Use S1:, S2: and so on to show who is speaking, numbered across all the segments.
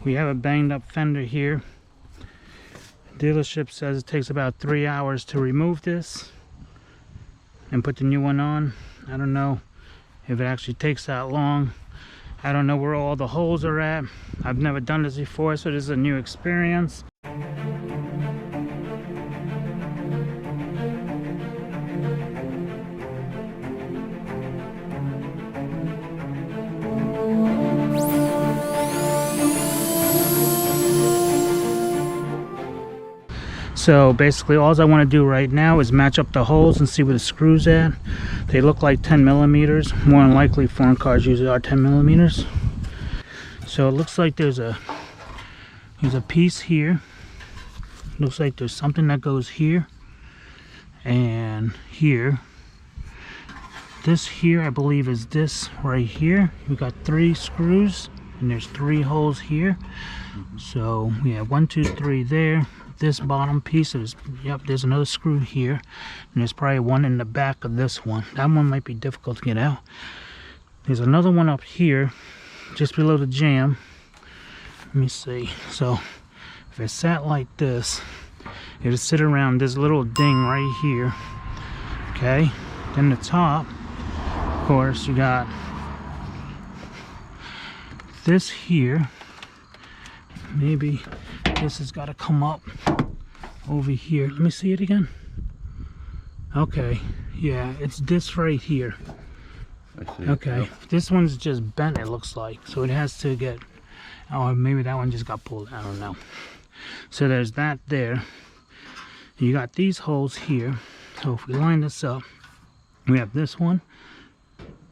S1: We have a banged up fender here. Dealership says it takes about 3 hours to remove this and put the new one on. I don't know if it actually takes that long. I don't know where all the holes are at. I've never done this before, so this is a new experience. So basically all I want to do right now is match up the holes and see where the screws at. They look like 10 millimeters. More than likely foreign cars usually are 10 millimeters. So it looks like there's a piece here. Looks like there's something that goes here and here. This here I believe is this right here. We got 3 screws and there's 3 holes here. So we have 1, 2, 3 there. This bottom piece is, yep, there's another screw here, and there's probably one in the back of this one. That one might be difficult to get out. There's another one up here just below the jam. Let me see. So if it sat like this, it'll sit around this little ding right here. Okay, then the top, of course, you got this here. Maybe this has got to come up over here. Let me see it again. Okay, yeah, it's this right here.
S2: I see.
S1: Okay,
S2: Yep.
S1: This one's just bent, it looks like, so it has to get, or maybe that one just got pulled, I don't know. So there's that there. You got these holes here. So if we line this up, we have this one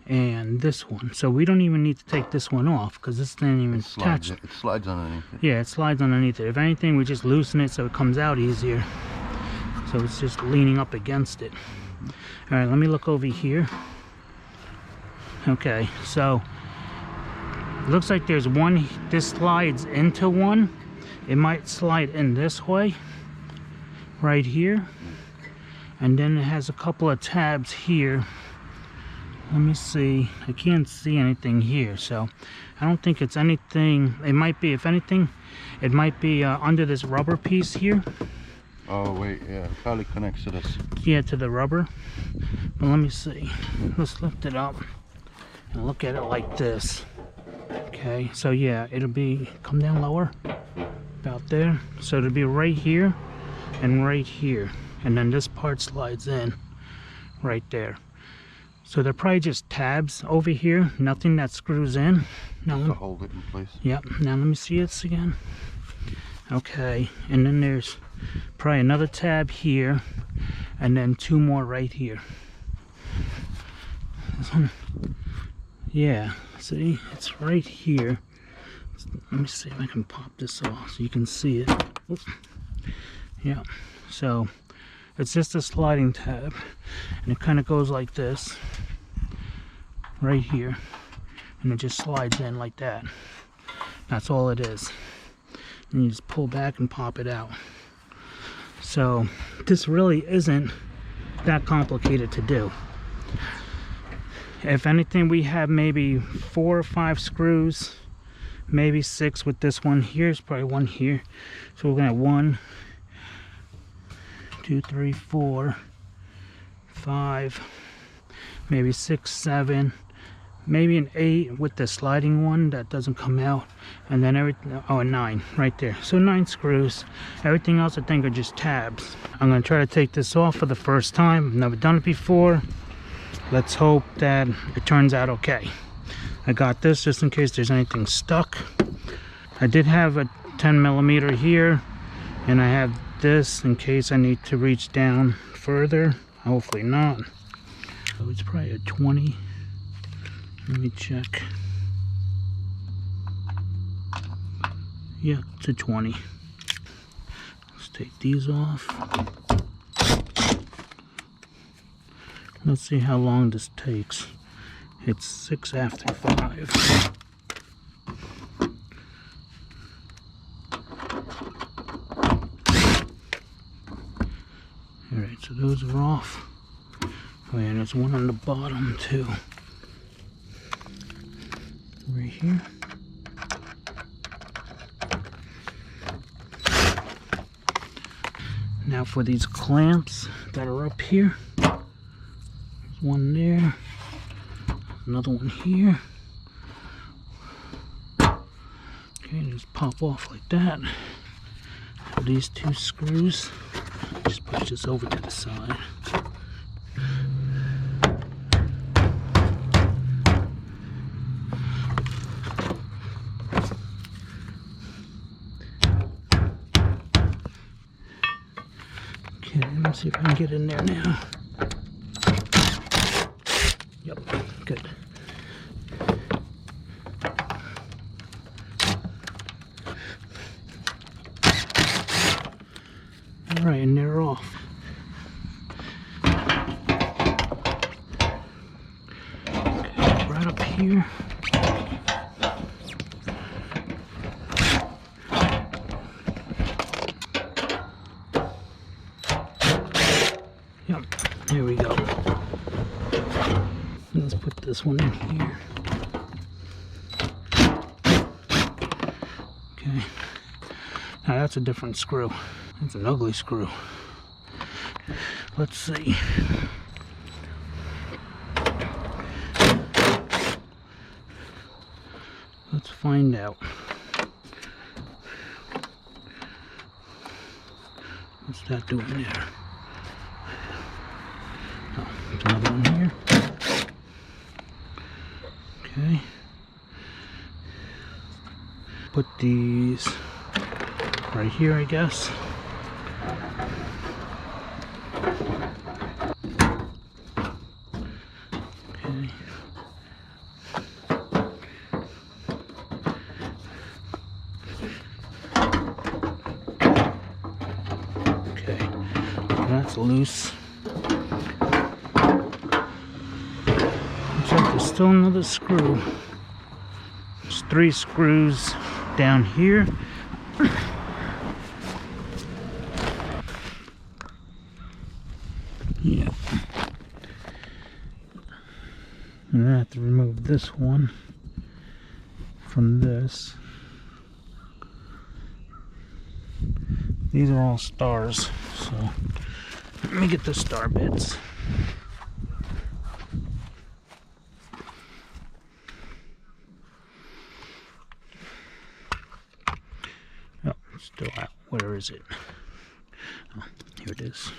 S1: and this one. So we don't even need to take this one off because this didn't even attach.
S2: It slides underneath it.
S1: Yeah, it slides underneath it. If anything, we just loosen it so it comes out easier. So it's just leaning up against it. All right, let me look over here. Okay, so it looks like there's one. This slides into one. It might slide in this way, right here. And then it has a couple of tabs here. Let me see. I can't see anything here, so I don't think it's anything. It might be, if anything, it might be under this rubber piece here.
S2: Oh wait, yeah, it probably connects to this.
S1: Yeah, to the rubber. But let me see. Let's lift it up and look at it like this. Okay, so yeah, it'll be, come down lower, about there. So it'll be right here and right here, and then this part slides in right there. So they're probably just tabs over here, nothing that screws in. Now
S2: to hold it in place.
S1: Yep, now let me see this again. Okay, and then there's probably another tab here, and then 2 more right here. This one, yeah, see, it's right here. Let me see if I can pop this off so you can see it. Oops. Yeah, so it's just a sliding tab, and it kind of goes like this, right here, and it just slides in like that. That's all it is. And you just pull back and pop it out. So this really isn't that complicated to do. If anything, we have maybe 4 or 5 screws, maybe 6 with this one. Here's probably one here. So we're gonna have 1, 2, 3, 4, 5, maybe 6, 7, maybe an 8 with the sliding one that doesn't come out, and then everything, oh, a 9 right there. So 9 screws. Everything else I think are just tabs. I'm gonna try to take this off for the first time. I've never done it before. Let's hope that it turns out okay. I got this just in case there's anything stuck. I did have a 10 millimeter here, and I have this in case I need to reach down further. Hopefully not. So it's probably a 20. Let me check. Yeah, it's a 20. Let's take these off. Let's see how long this takes. It's 6 after 5. Alright, so those are off. Oh yeah, there's one on the bottom too. Right here. Now for these clamps that are up here, there's one there, another one here. Okay, just pop off like that. For these two screws, just push this over to the side. Okay, let's see if I can get in there now. Yep, good. Alright, and they're off. Okay, right up here. Yep, there we go. Let's put this one in here. Okay. Now that's a different screw. That's an ugly screw. Let's see. Let's find out. What's that doing there? Oh, there's another one here. Okay. Put these right here, I guess. Okay. Okay. That's loose. Looks like there's still another screw. There's 3 screws down here. Yeah. And I have to remove this one from this. These are all stars, so let me get the star bits. Oh, it's still out. Where is it? Oh, here it is.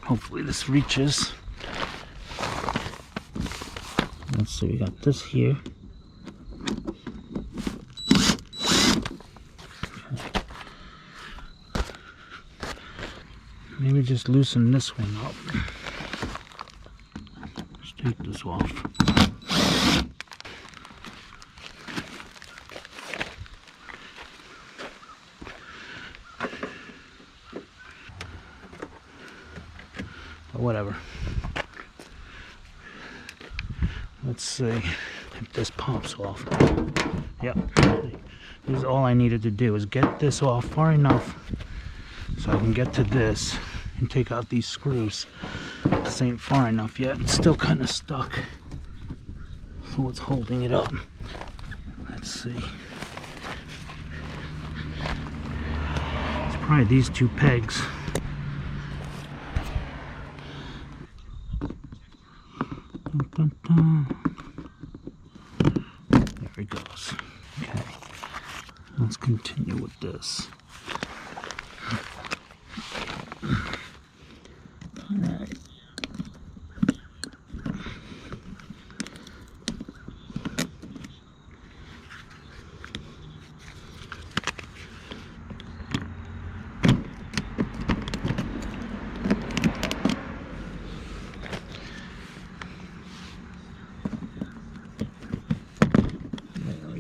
S1: Hopefully this reaches. Let's see, we got this here. Okay. Maybe just loosen this one up. Let's take this off. Whatever. Let's see if this pops off. Yep. This is all I needed to do, is get this off far enough so I can get to this and take out these screws. This ain't far enough yet. It's still kind of stuck. So what's holding it up? Let's see. It's probably these 2 pegs. There it goes. Okay, let's continue with this. All right.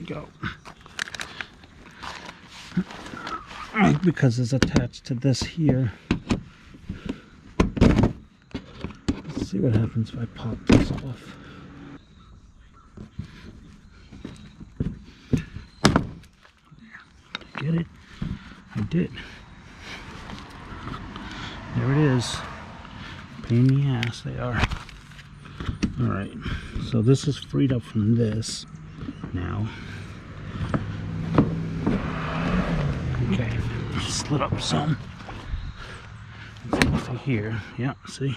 S1: Go. Right, because it's attached to this here. Let's see what happens if I pop this off. Get it? I did. There it is. Pain in the ass, they are. Alright, so this is freed up from this now. Okay, just slid up some. It's off of here. Yeah, see?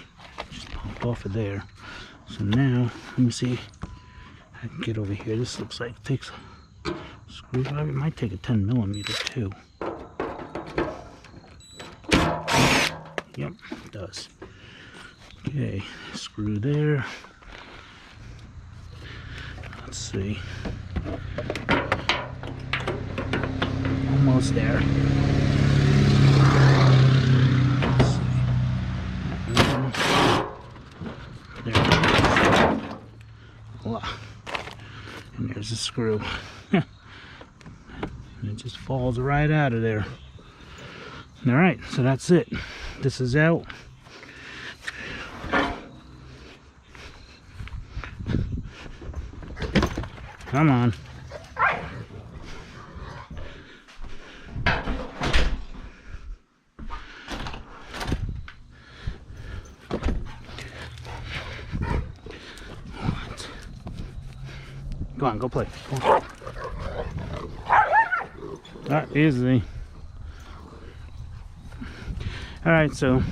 S1: Just popped off of there. So now, let me see. I can get over here. This looks like it takes a screwdriver. It might take a 10mm too. Yep, it does. Okay, screw there. Let's see. Almost there. Let's see. There it is. Voila. And there's the screw. And it just falls right out of there. Alright, so that's it. This is out. Come on. Go on, go play. Alright, easy. Alright, so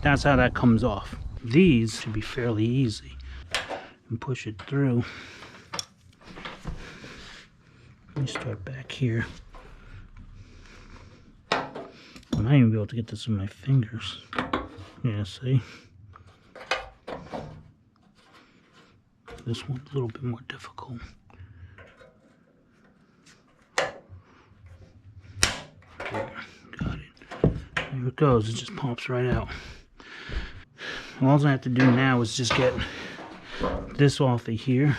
S1: that's how that comes off. These should be fairly easy. And push it through. Let me start back here. I might even be able to get this with my fingers. Yeah, see? This one's a little bit more difficult. There, got it. There it goes, it just pops right out. All I have to do now is just get this off of here,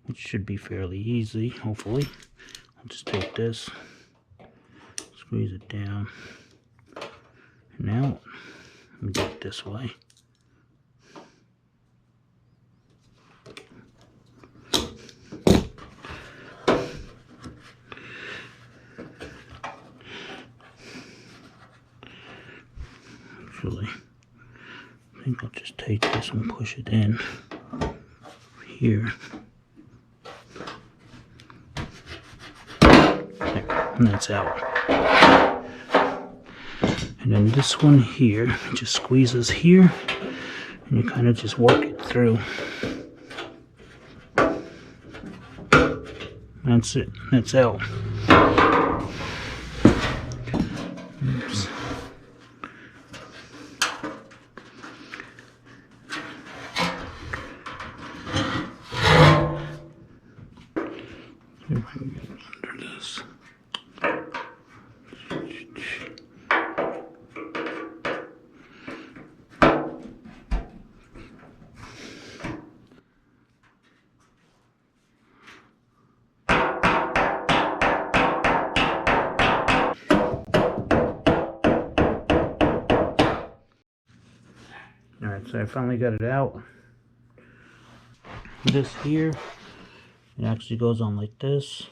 S1: which should be fairly easy, hopefully. I'll just take this, squeeze it down. Now, let me get it this way. Actually, I think I'll just take this and push it in here. There, and that's out. And then this one here, it just squeezes here, and you kind of just work it through. That's it. That's out. Oops. See if I can get under this. Alright, so I finally got it out. This here, it actually goes on like this.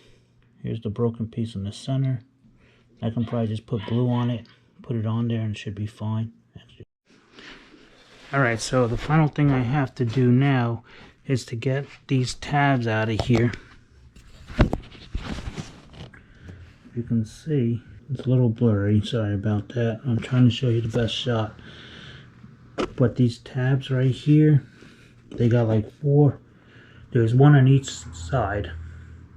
S1: Here's the broken piece in the center. I can probably just put glue on it, put it on there, and it should be fine. Alright, so the final thing I have to do now is to get these tabs out of here. You can see, it's a little blurry, sorry about that. I'm trying to show you the best shot. But these tabs right here, they got like 4. There's one on each side.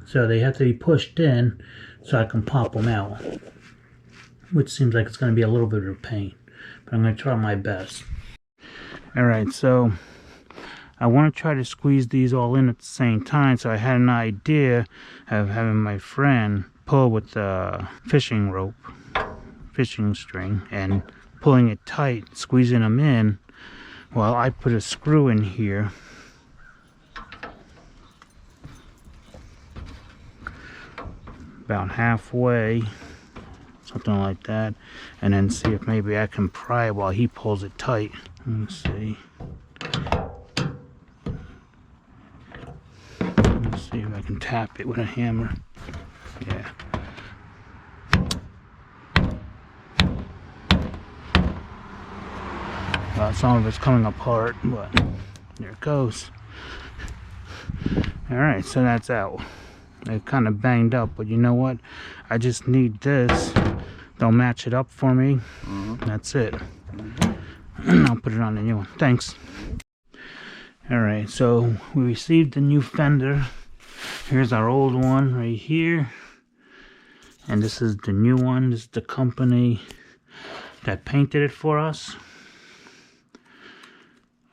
S1: So they have to be pushed in so I can pop them out. Which seems like it's going to be a little bit of a pain. But I'm going to try my best. Alright, so I want to try to squeeze these all in at the same time. So I had an idea of having my friend pull with the fishing rope, fishing string, and pulling it tight, squeezing them in, while I put a screw in here. About halfway, something like that, and then see if maybe I can pry while he pulls it tight. Let's see. Let's see if I can tap it with a hammer. Yeah. Some of it's coming apart, but There it goes. Alright, so that's out. It kind of banged up, but you know what? I just need this. They'll match it up for me. That's it. And I'll put it on the new one. Thanks. Alright, so we received the new fender. Here's our old one right here. And this is the new one. This is the company that painted it for us.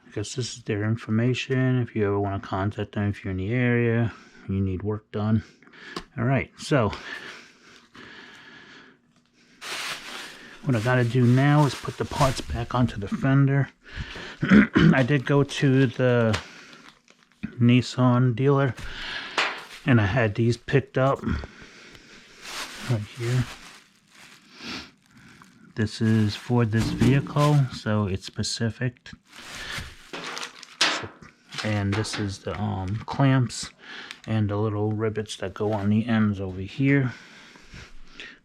S1: I guess this is their information if you ever want to contact them if you're in the area, you need work done. Alright, so what I gotta do now is put the parts back onto the fender. I did go to the Nissan dealer and I had these picked up right here. This is for this vehicle, so it's specific. And this is the clamps and the little rivets that go on the ends over here.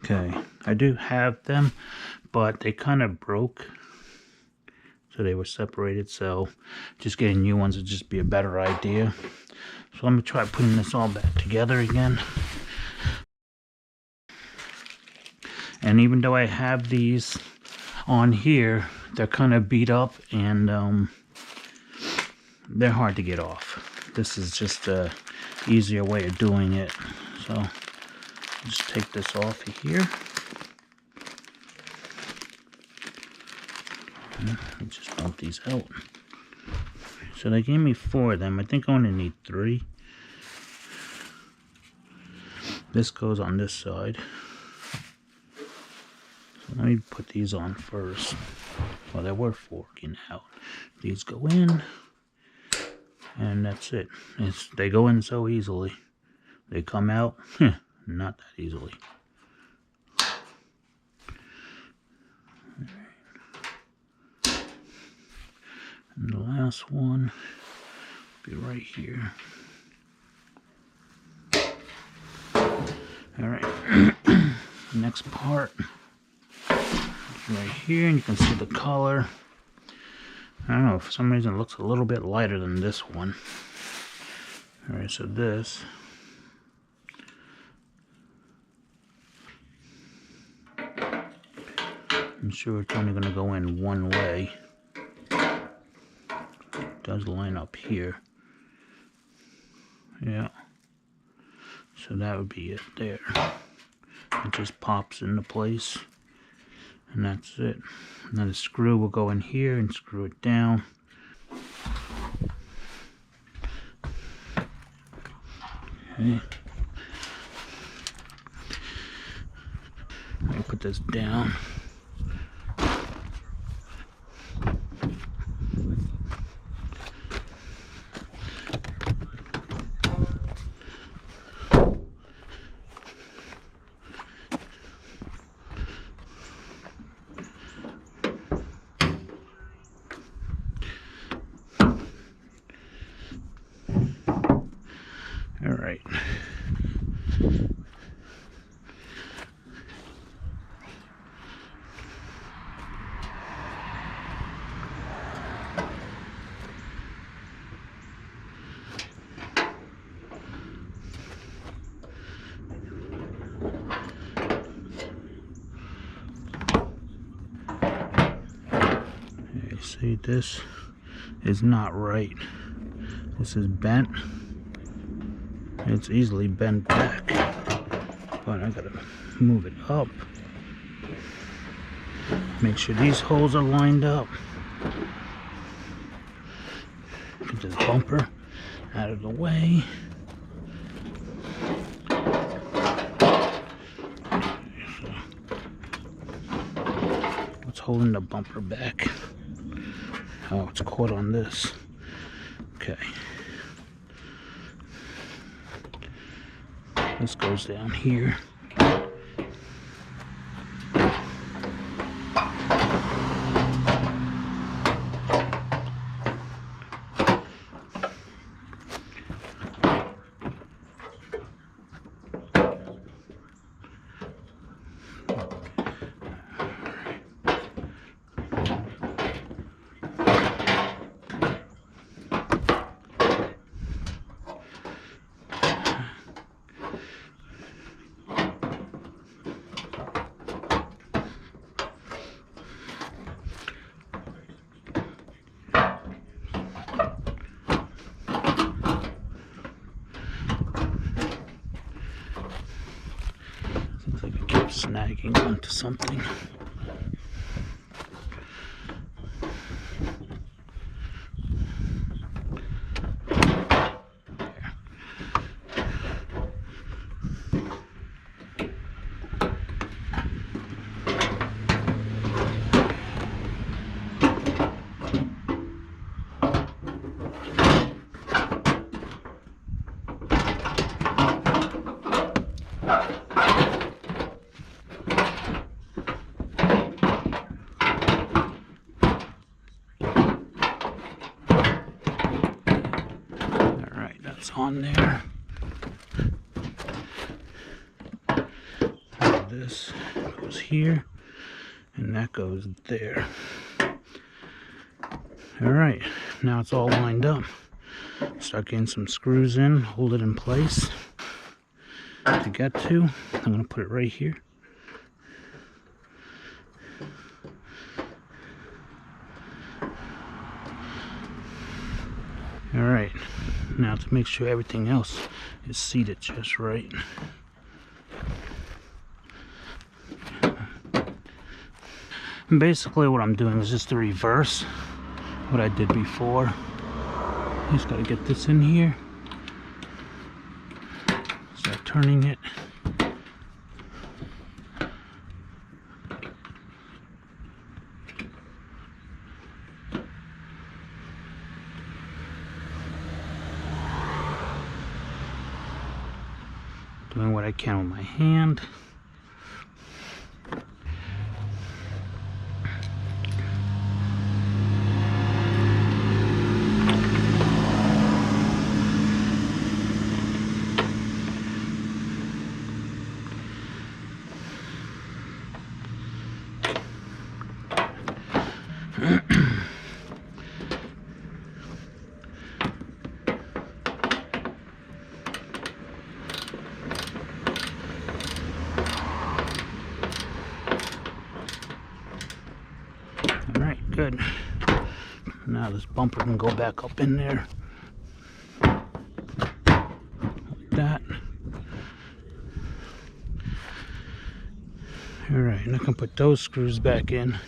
S1: Okay, I do have them, but they kind of broke, so they were separated, so just getting new ones would just be a better idea. So let me try putting this all back together again. And even though I have these on here, they're kind of beat up and they're hard to get off. This is just a easier way of doing it. So just take this off of here. And just dump these out. So they gave me 4 of them. I think I only need 3. This goes on this side. So let me put these on first. Well, they were forking out. These go in. And that's it. They go in so easily. They come out, not that easily. And the last one will be right here. Alright, next part is right here, and you can see the color. I don't know, for some reason it looks a little bit lighter than this one. Alright, so this. I'm sure it's only going to go in one way. It does line up here. Yeah. So that would be it there. It just pops into place. And that's it. And then the screw will go in here and screw it down. Okay. Let me put this down. All right. You see, this is not right. This is bent. It's easily bent back, but I gotta move it up. Make sure these holes are lined up. Get this bumper out of the way. What's holding the bumper back? Oh, it's caught on this. Okay. This goes down here. sticking onto something. On there. This goes here and that goes there. Alright, now it's all lined up. Start getting some screws in, hold it in place. To get to, I'm going to put it right here. Alright, now to make sure everything else is seated just right. And basically what I'm doing is just the reverse what I did before. Just got to get this in here. Start turning it. Doing what I can with my hand. Good. Now this bumper can go back up in there. Like that. Alright, and I can put those screws back in.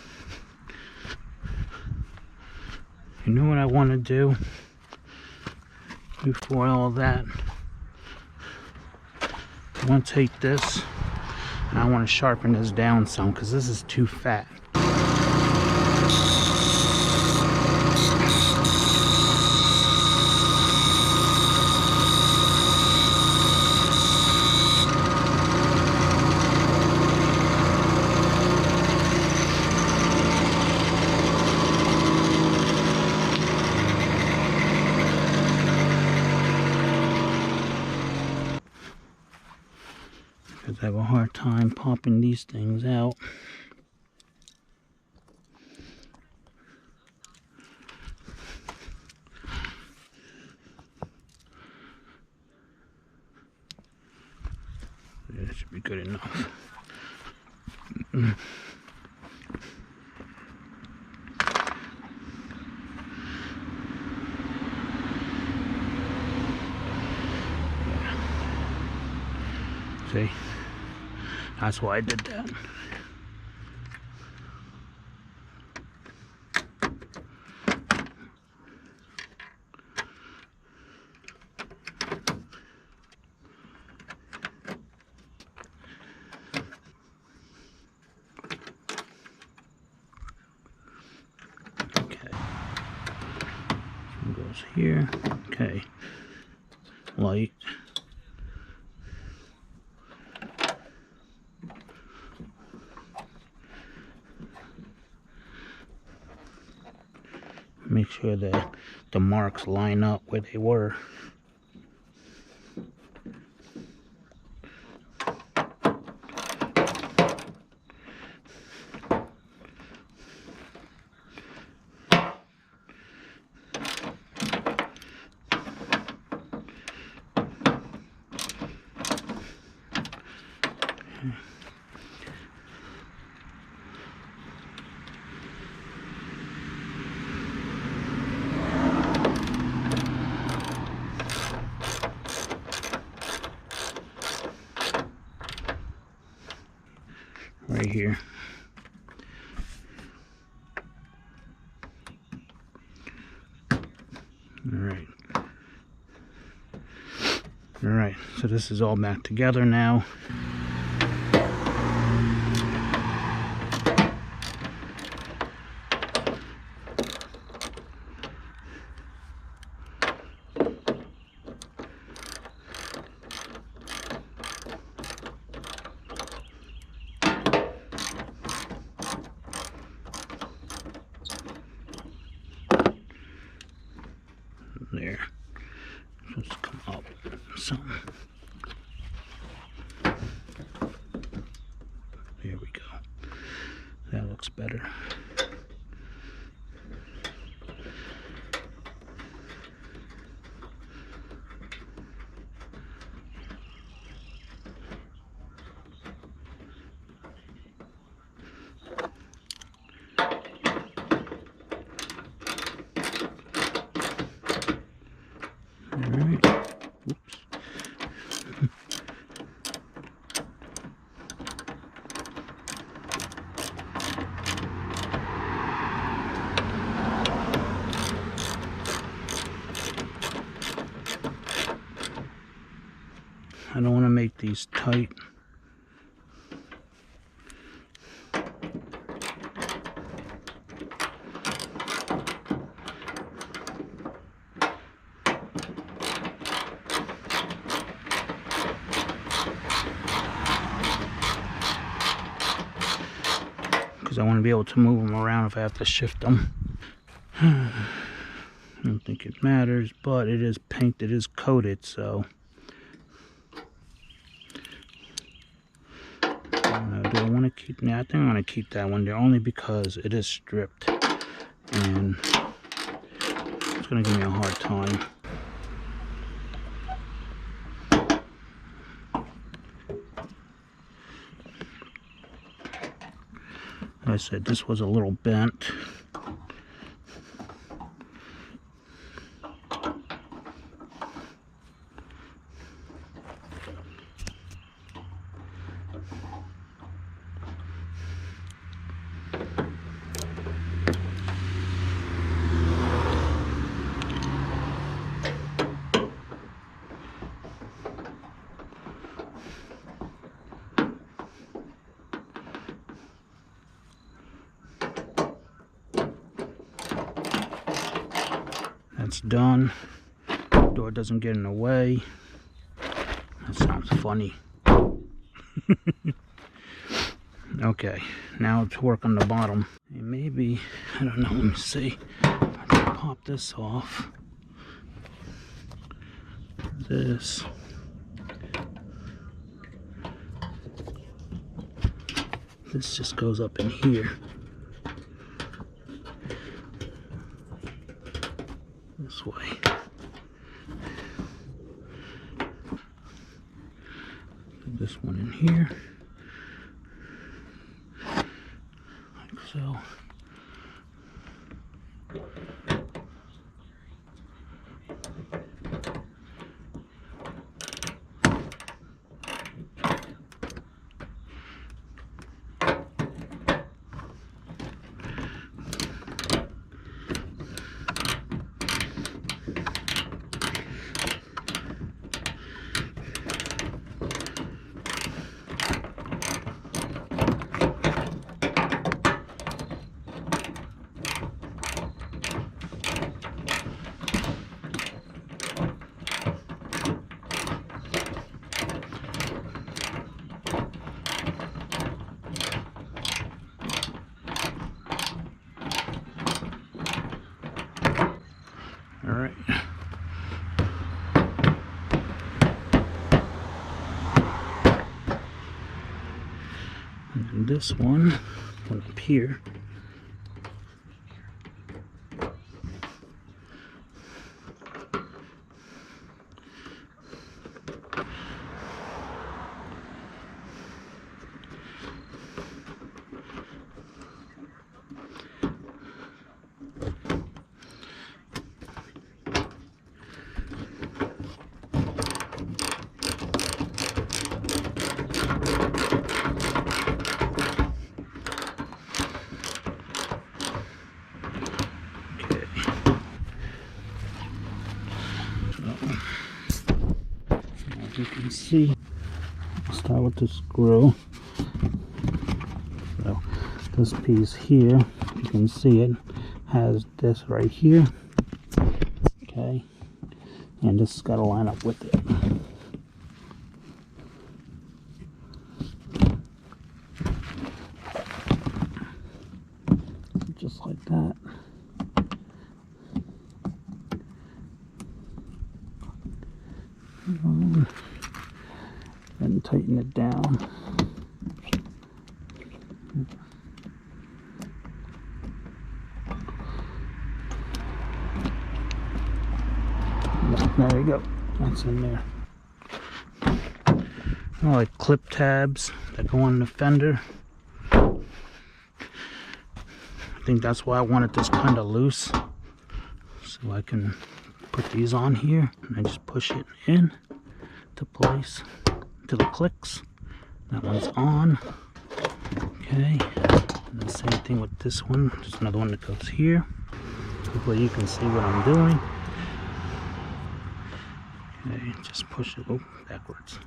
S1: You know what I want to do before all that? I want to take this and I want to sharpen this down some because this is too fat. I have a hard time popping these things out. That should be good enough. See? That's why I did that. Okay. One goes here. Okay. Light. Make sure that the marks line up where they were. here. Alright, so this is all back together now. There. Just come up some. There we go. That looks better. Alright. Oops. I don't want to make these tight. Because I want to be able to move them around if I have to shift them. I don't think it matters, but it is paint, it is coated, so do I want to keep? Yeah, I think I'm going to keep that one there only because it is stripped and it's going to give me a hard time. Like I said, this was a little bent. That's done. Door doesn't get in the way. That sounds funny. Okay, now to work on the bottom. And maybe, I don't know, let me see. I can pop this off. This. This just goes up in here. This way. Put this one in here. Like so. Alright. And this one went up here. can see. Start with the screw. So this piece here, you can see it has this right here. Okay, and this has got to line up with it. Just like that. And tighten it down. There you go. That's in there. I like clip tabs that go on the fender. I think that's why I wanted this kind of loose, so I can put these on here and I just push it in to place till it clicks. That one's on. Okay, and the same thing with this one. There's another one that goes here. Hopefully you can see what I'm doing. Okay, just push it backwards.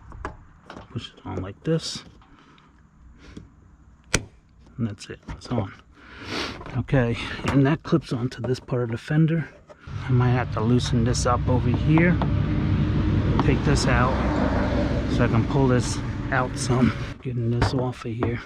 S1: Push it on like this, and that's it. It's on. Okay, and that clips onto this part of the fender. I might have to loosen this up over here. Take this out so I can pull this out some. Getting this off of here.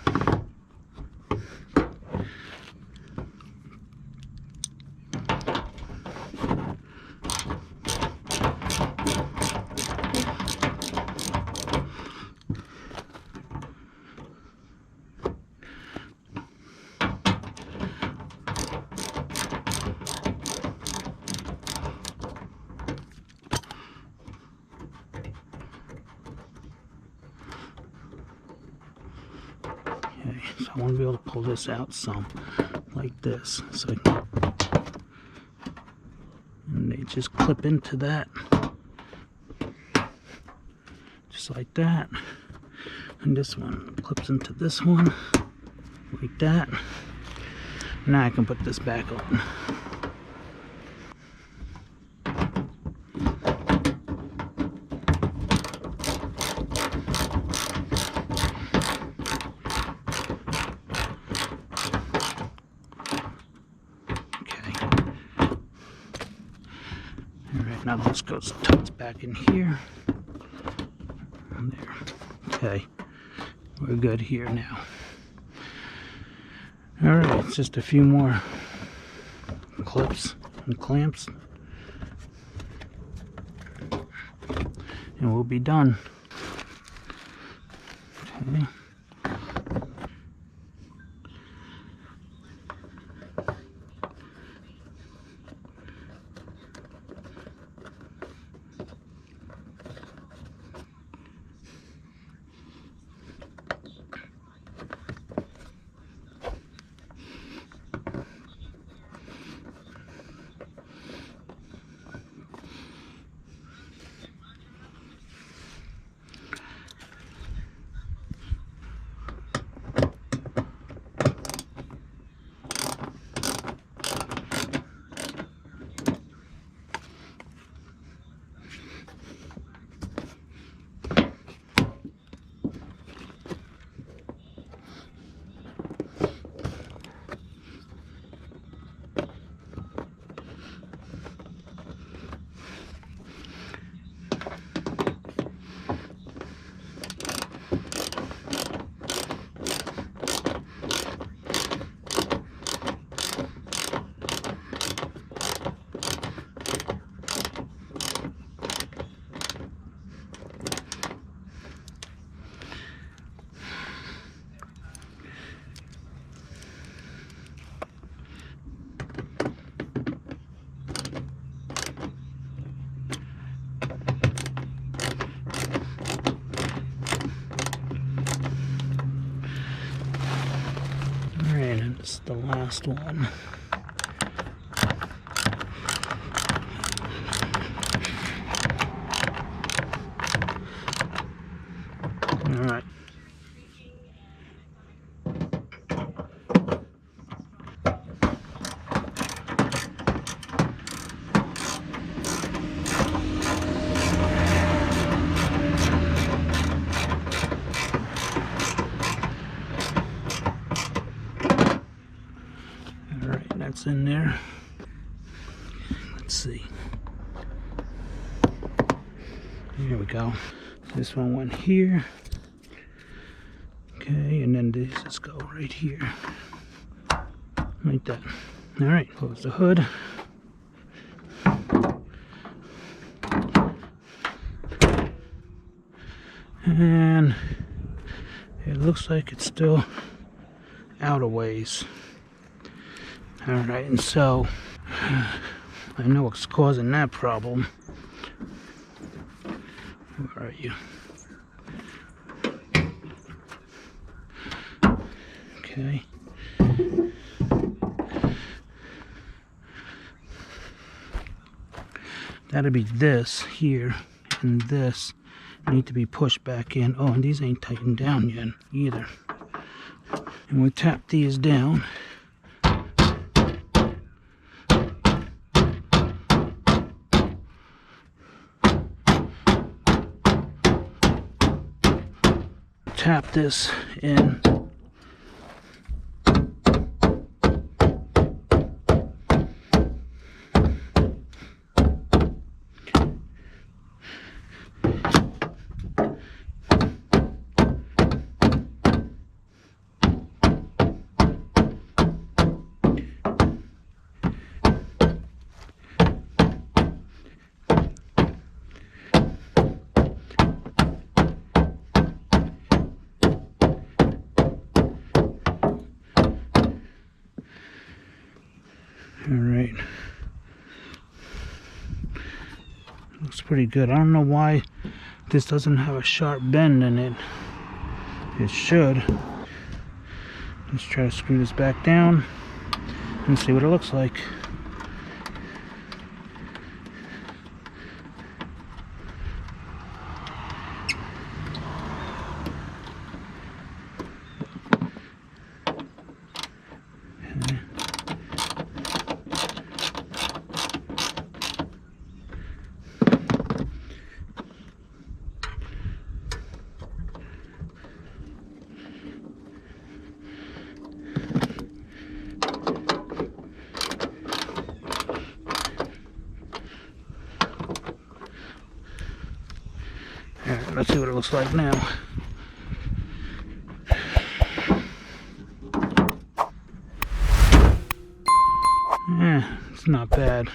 S1: So I want to be able to pull this out some, like this. So, and they just clip into that, just like that. And this one clips into this one, like that. Now I can put this back on. Now this goes tucks back in here. And there. Okay, we're good here now. Alright, it's just a few more clips and clamps, and we'll be done. Okay. This is the last one. All right. Alright, that's in there. Let's see. Here we go. This one went here. Okay, and then this, let's go right here. Like that. Alright, close the hood. And it looks like it's still out a ways. Alright, and so I know what's causing that problem. Where are you? Okay. That'll be this here, and this need to be pushed back in. Oh, and these ain't tightened down yet either. And we tap these down. Tap this in. Alright. Looks pretty good. I don't know why this doesn't have a sharp bend in it. It should. Let's try to screw this back down and see what it looks like. Alright, let's see what it looks like now. It's not bad.